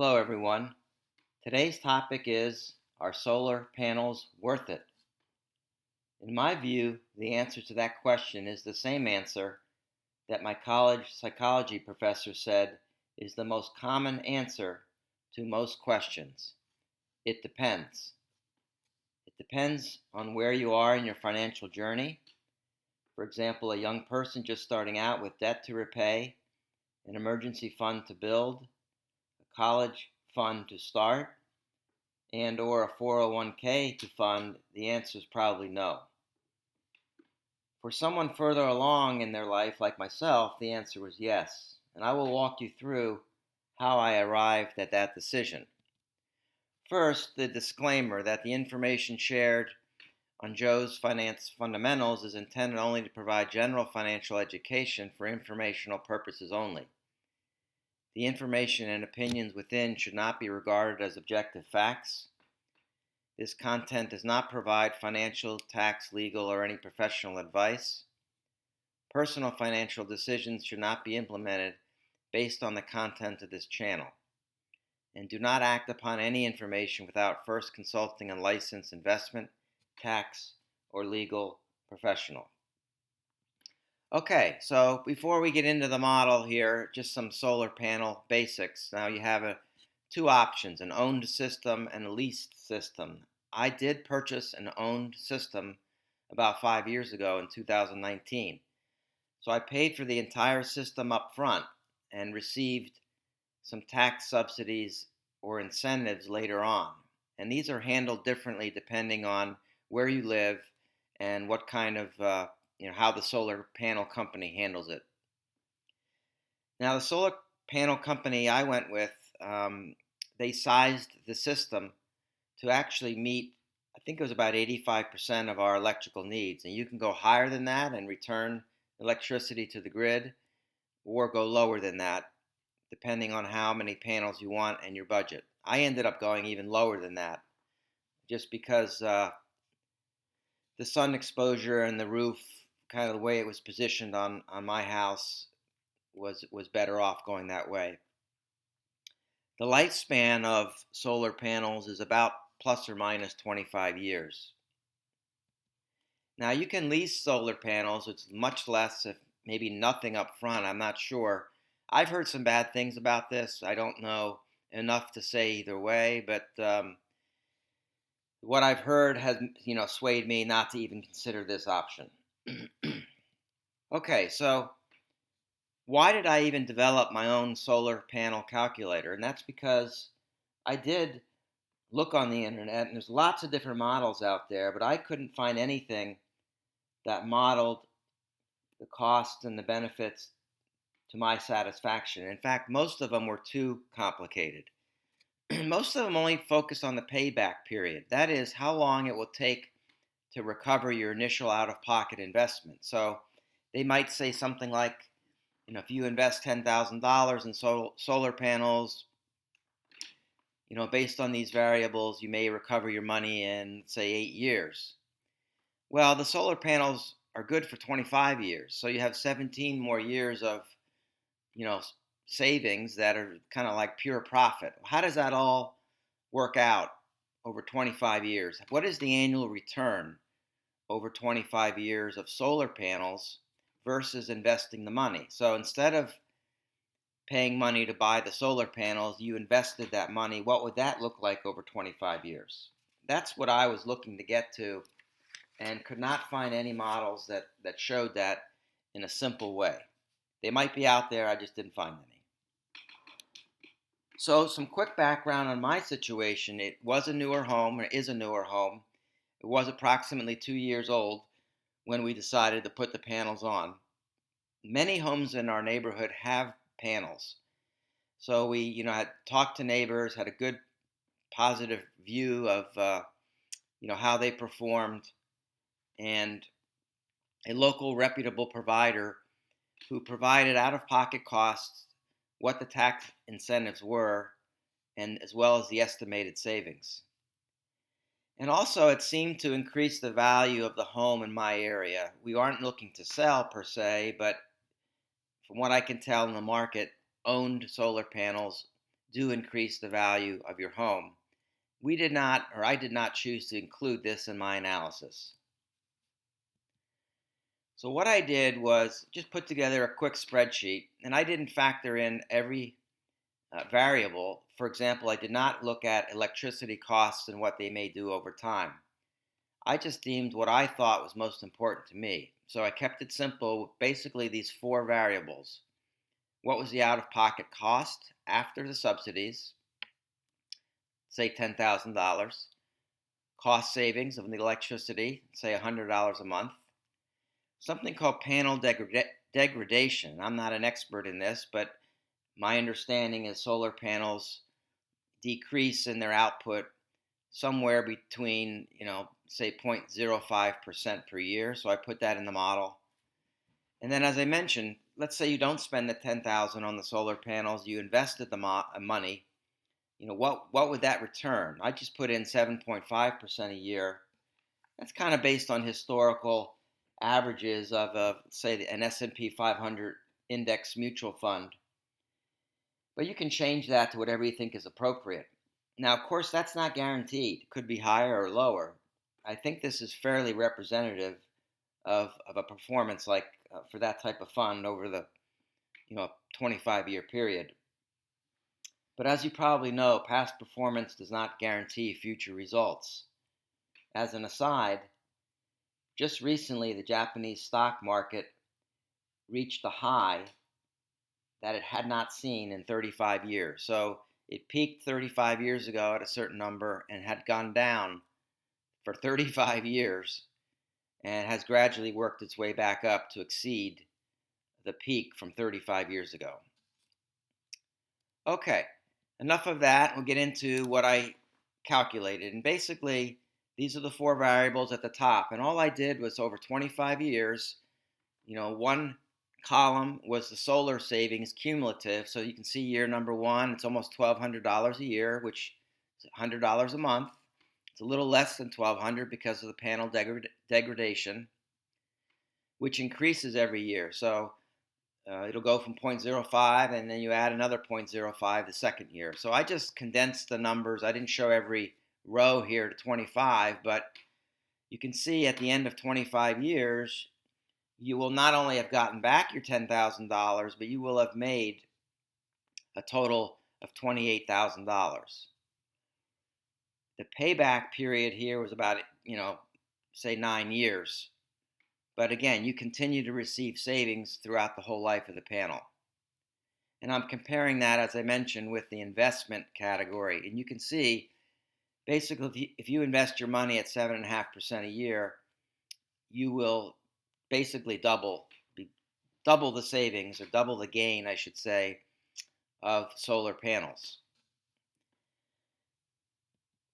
Hello, everyone. Today's topic is, are solar panels worth it? In my view, the answer to that question is the same answer that my college psychology professor said is the most common answer to most questions. It depends. It depends on where you are in your financial journey. For example, a young person just starting out with debt to repay, an emergency fund to build, a college fund to start, and or a 401k to fund, the answer is probably no. For someone further along in their life, like myself, the answer was yes. And I will walk you through how I arrived at that decision. First, the disclaimer that the information shared on Joe's Finance Fundamentals is intended only to provide general financial education for informational purposes only. The information and opinions within should not be regarded as objective facts. This content does not provide financial, tax, legal, or any professional advice. Personal financial decisions should not be implemented based on the content of this channel. And do not act upon any information without first consulting a licensed investment, tax, or legal professional. Okay, so before we get into the model here, just some solar panel basics. Now you have two options, an owned system and a leased system. I did purchase an owned system about 5 years ago in 2019. So I paid for the entire system up front and received some tax subsidies or incentives later on. And these are handled differently depending on where you live and what kind of, how the solar panel company handles it. Now, the solar panel company I went with, they sized the system to actually meet, I think it was about 85% of our electrical needs. And you can go higher than that and return electricity to the grid, or go lower than that, depending on how many panels you want and your budget. I ended up going even lower than that, just because the sun exposure and the roof, kind of the way it was positioned on my house, was better off going that way. The lifespan of solar panels is about plus or minus 25 years. Now you can lease solar panels. It's much less, if maybe nothing up front. I'm not sure. I've heard some bad things about this. I don't know enough to say either way, but what I've heard has, swayed me not to even consider this option. Okay, so why did I even develop my own solar panel calculator? And that's because I did look on the internet, and there's lots of different models out there, but I couldn't find anything that modeled the costs and the benefits to my satisfaction. In fact, most of them were too complicated. Most of them only focused on the payback period. That is, how long it will take to recover your initial out-of-pocket investment. So they might say something like, if you invest $10,000 in solar panels, based on these variables, you may recover your money in, say, 8 years. Well, the solar panels are good for 25 years. So you have 17 more years of, savings that are kind of like pure profit. How does that all work out over 25 years? What is the annual return over 25 years of solar panels versus investing the money? So instead of paying money to buy the solar panels, you invested that money. What would that look like over 25 years? That's what I was looking to get to, and could not find any models that showed that in a simple way. They might be out there, I just didn't find any. So some quick background on my situation. It was a newer home, or is a newer home. It was approximately 2 years old when we decided to put the panels on. Many homes in our neighborhood have panels. So we, had talked to neighbors, had a good positive view of, how they performed, and a local reputable provider who provided out-of-pocket costs, what the tax incentives were, and as well as the estimated savings. And also, it seemed to increase the value of the home in my area. We aren't looking to sell per se, but from what I can tell in the market, owned solar panels do increase the value of your home. We did not, or I did not choose to include this in my analysis. So what I did was just put together a quick spreadsheet, and I didn't factor in every variable. For example, I did not look at electricity costs and what they may do over time. I just deemed what I thought was most important to me. So I kept it simple with basically these four variables. What was the out-of-pocket cost after the subsidies, say $10,000, cost savings of the electricity, say $100 a month, something called panel degradation. I'm not an expert in this, but my understanding is solar panels decrease in their output somewhere between, say 0.05% per year. So I put that in the model. And then, as I mentioned, let's say you don't spend the $10,000 on the solar panels, you invested the money. What would that return? I just put in 7.5% a year. That's kind of based on historical averages of, say, an S&P 500 index mutual fund. But you can change that to whatever you think is appropriate. Now, of course, that's not guaranteed. It could be higher or lower. I think this is fairly representative of a performance like for that type of fund over the 25-year period. But as you probably know, past performance does not guarantee future results. As an aside, just recently the Japanese stock market reached a high that it had not seen in 35 years. So it peaked 35 years ago at a certain number and had gone down for 35 years and has gradually worked its way back up to exceed the peak from 35 years ago. Okay, enough of that. We'll get into what I calculated. And basically, these are the four variables at the top. And all I did was over 25 years, one column was the solar savings cumulative. So you can see year number one, it's almost $1,200 a year, which is $100 a month. It's a little less than $1,200 because of the panel degradation, which increases every year. So it'll go from 0.05 and then you add another 0.05 the second year. So I just condensed the numbers. I didn't show every row here to 25, but you can see at the end of 25 years, you will not only have gotten back your $10,000, but you will have made a total of $28,000. The payback period here was about, say 9 years. But again, you continue to receive savings throughout the whole life of the panel. And I'm comparing that, as I mentioned, with the investment category. And you can see, basically, if you invest your money at 7.5% a year, you will basically double the savings, or double the gain, I should say, of solar panels.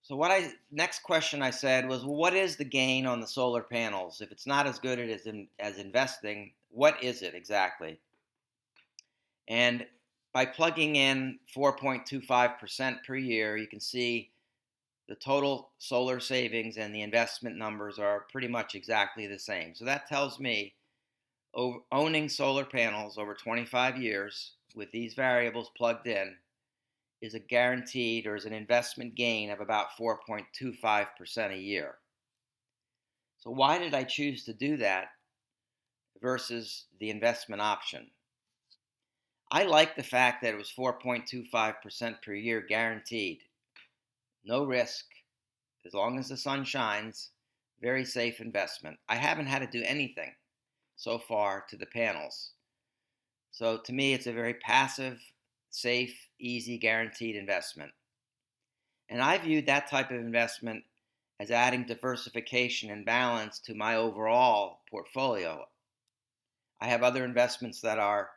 So next question I said was, well, what is the gain on the solar panels? If it's not as good as investing, what is it exactly? And by plugging in 4.25% per year, you can see the total solar savings and the investment numbers are pretty much exactly the same. So that tells me owning solar panels over 25 years with these variables plugged in is a guaranteed, or is an investment gain of about 4.25% a year. So why did I choose to do that versus the investment option? I like the fact that it was 4.25% per year guaranteed. No risk, as long as the sun shines, very safe investment. I haven't had to do anything so far to the panels. So to me, it's a very passive, safe, easy, guaranteed investment. And I viewed that type of investment as adding diversification and balance to my overall portfolio. I have other investments that are,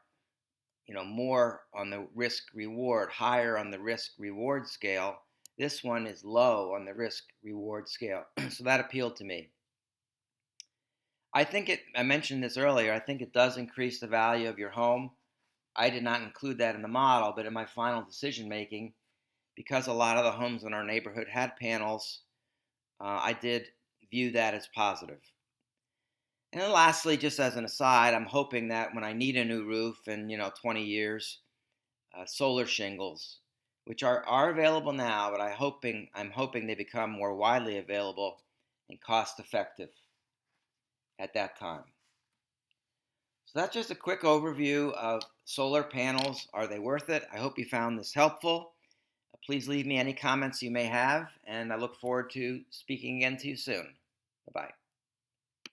more on the risk reward, higher on the risk reward scale. This one is low on the risk reward scale. So that appealed to me. I mentioned this earlier, I think it does increase the value of your home. I did not include that in the model, but in my final decision making, because a lot of the homes in our neighborhood had panels, I did view that as positive. And then lastly, just as an aside, I'm hoping that when I need a new roof in 20 years, solar shingles, which are available now, but I'm hoping they become more widely available and cost effective at that time. So that's just a quick overview of solar panels. Are they worth it? I hope you found this helpful. Please leave me any comments you may have, and I look forward to speaking again to you soon. Bye-bye.